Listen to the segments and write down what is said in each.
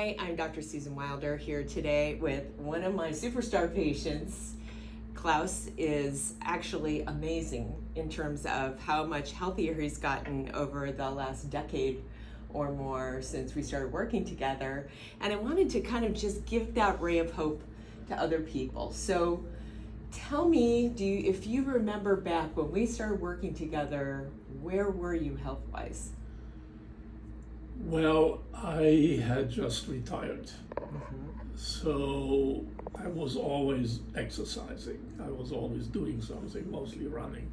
Hi, I'm Dr. Susan Wilder here today with one of my superstar patients. Klaus is actually amazing in terms of how much healthier he's gotten over the last decade or more since we started working together. And I wanted to kind of just give that ray of hope to other people. So tell me, if you remember back when we started working together, where were you health-wise? Well, I had just retired, so I was always exercising. I was always doing something, mostly running.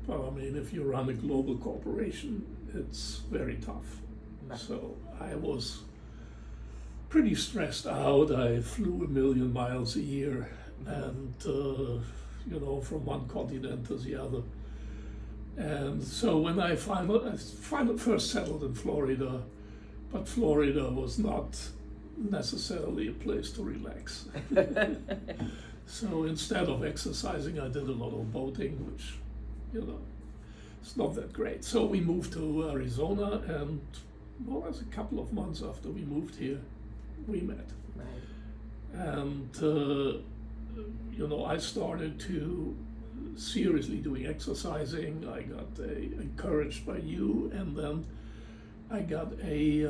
But I mean, if you run a global corporation, it's very tough. Right. So I was pretty stressed out. I flew 1 million miles a year, and from one continent to the other. And so when I finally first settled in Florida, but Florida was not necessarily a place to relax. So instead of exercising, I did a lot of boating, which, it's not that great. So we moved to Arizona, and well, as a couple of months after we moved here, we met. Right. And, I started to seriously doing exercising. I got encouraged by you, and then I got a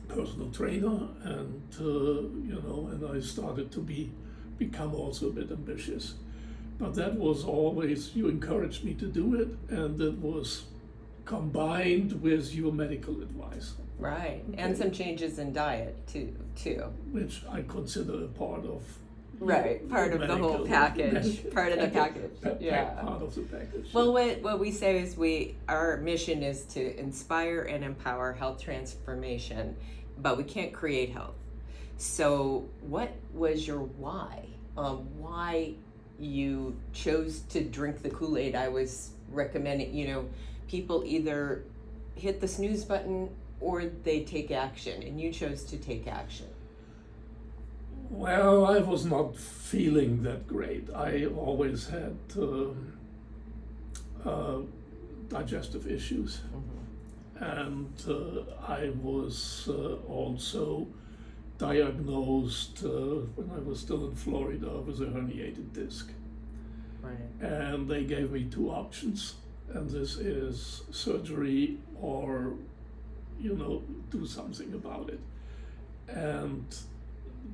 personal trainer, and and I started to become also a bit ambitious. But that was always, you encouraged me to do it, and it was combined with your medical advice. Right, okay. And some changes in diet too. Which I consider a part of. Right, part of the whole package. Part of the package. Yeah. Part of the package. Well, what we say is our mission is to inspire and empower health transformation, but we can't create health. So, what was your why? Why you chose to drink the Kool-Aid? I was recommending, people either hit the snooze button or they take action, and you chose to take action. Well, I was not feeling that great. I always had digestive issues, and I was also diagnosed when I was still in Florida with a herniated disc. Right. And they gave me 2 options, and this is surgery or, do something about it. And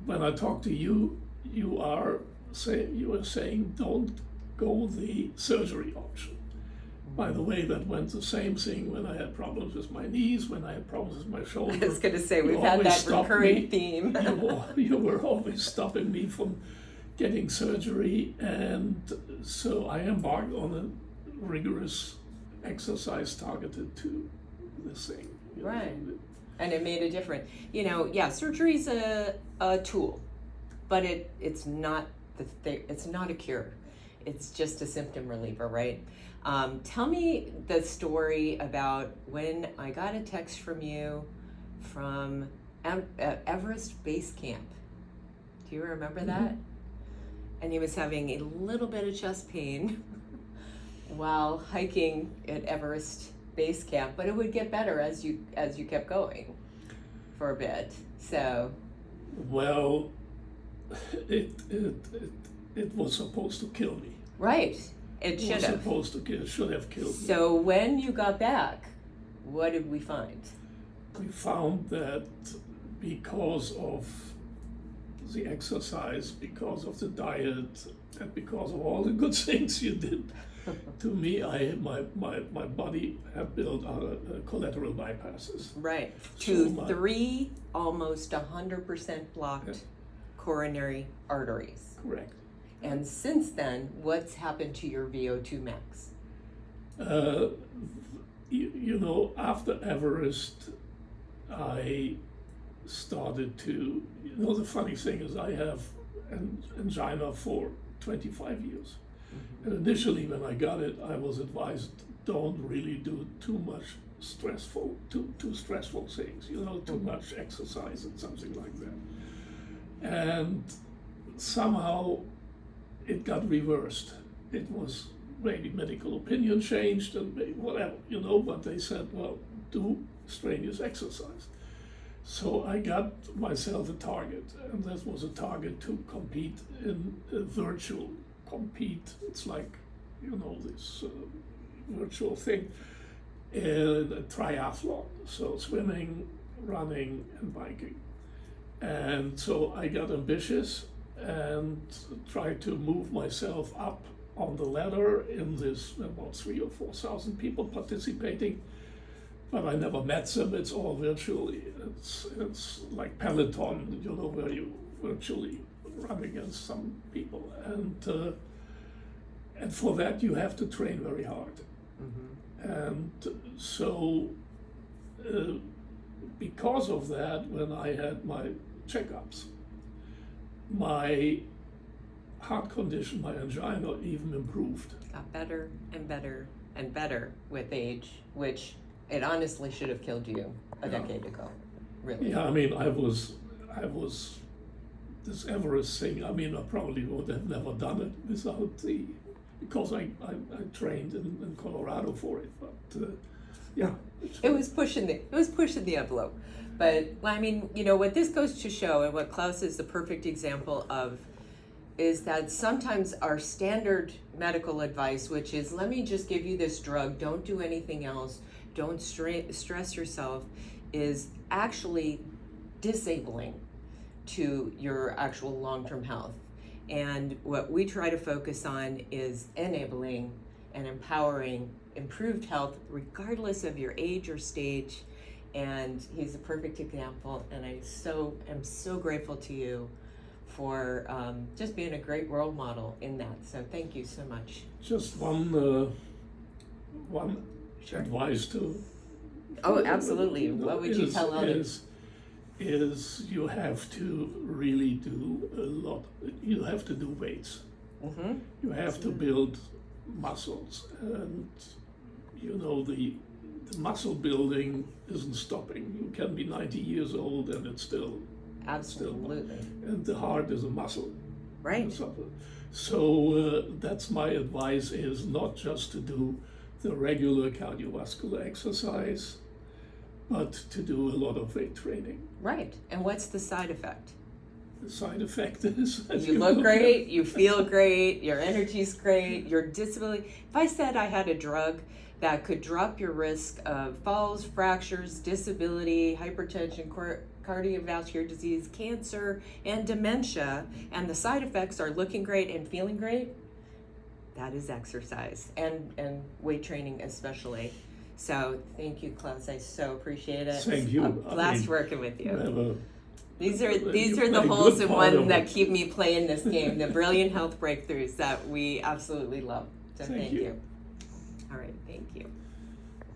when I talk to you, you are saying don't go the surgery option. By the way, that went the same thing when I had problems with my knees, when I had problems with my shoulders. I was going to say, we've had that recurring theme. You were always stopping me from getting surgery, and so I embarked on a rigorous exercise targeted to this thing. Right. And it made a difference. Surgery's a tool, but it's not it's not a cure. It's just a symptom reliever, right? Tell me the story about when I got a text from you from Everest Base Camp. Do you remember that? And he was having a little bit of chest pain while hiking at Everest Base Camp, but it would get better as you kept going for a bit. So, well, it was supposed to kill me. Right, it should have. Should have killed me. So when you got back, what did we find? We found that because of the exercise, because of the diet, and because of all the good things you did to me, my body had built collateral bypasses. Right. Three almost 100% blocked coronary arteries. Correct. And since then, what's happened to your VO2 max? After Everest, I started to, the funny thing is I have angina for 25 years. And initially when I got it, I was advised, don't really do too much stressful things, too much exercise and something like that. And somehow it got reversed. It was maybe medical opinion changed and whatever, but they said, well, do strenuous exercise. So I got myself a target, and this was a target to compete in a virtual compete. It's like, this virtual thing in a triathlon. So swimming, running, and biking. And so I got ambitious and tried to move myself up on the ladder in this about 3,000 or 4,000 people participating. But I never met them. It's all virtually. It's like Peloton, where you virtually run against some people, and for that you have to train very hard. Mm-hmm. And so, because of that, when I had my checkups, my heart condition, my angina, even improved. Got better and better and better with age, which it honestly should have killed you a decade ago, really. Yeah, I mean, I was this Everest thing. I mean, I probably would have never done it without because I trained in Colorado for it. But yeah, it was pushing the envelope. But I mean, what this goes to show, and what Klaus is the perfect example of, is that sometimes our standard medical advice, which is, let me just give you this drug, don't do anything else, don't stress yourself, is actually disabling to your actual long-term health. And what we try to focus on is enabling and empowering improved health regardless of your age or stage. And he's a perfect example, and I am so grateful to you for just being a great role model in that. So thank you so much. Just one Sure. advice to. Oh, absolutely. What would you tell others? Is you have to really do a lot. You have to do weights. Mm-hmm. You have to build muscles, and the muscle building isn't stopping. You can be 90 years old and it's still absolutely. And the heart is a muscle. Right. So that's my advice: is not just to do the regular cardiovascular exercise, but to do a lot of weight training. Right. And what's the side effect? The side effect is you look great, you feel great, your energy's great, your disability. If I said I had a drug that could drop your risk of falls, fractures, disability, hypertension, cardiovascular disease, cancer, and dementia, and the side effects are looking great and feeling great, that is exercise, and weight training especially. So thank you, Klaus. I so appreciate it. Thank you. A blast working with you. These are play the a holes good in part one of that it. keep me playing this game, the brilliant health breakthroughs that we absolutely love. So thank you. All right, thank you.